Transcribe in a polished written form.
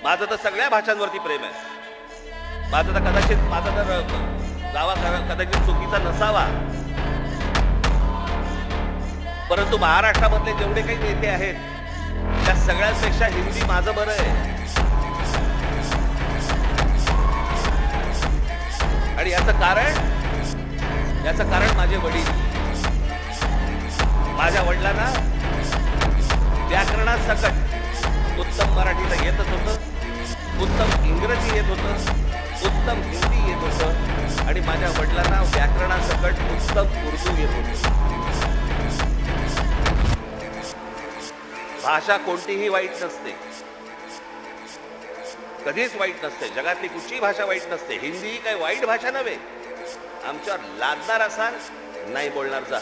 माझं तर सगळ्या भाषांवरती प्रेम आहे. माझं तर कदाचित दावा कदाचित चुकीचा नसावा, परंतु महाराष्ट्रामधले जेवढे काही नेते आहेत त्या सगळ्यांपेक्षा हिंदी माझं बरं आहे. आणि याचं कारण माझे वडील. माझ्या वडिलांना व्याकरणासकट उत्तम मराठी तर येतच होतं, उत्तम इंग्रजी येत होतं, उत्तम हिंदी येत होतं, आणि माझ्या वडिलांना व्याकरणासकट उत्तम उर्दू येत होतं. भाषा कोणतीही वाईट नसते, कधीच वाईट नसते. जगातली कुठलीही भाषा वाईट नसते. हिंदी ही काही वाईट भाषा नव्हे. आमच्यावर लादणार असाल, नाही बोलणार जा.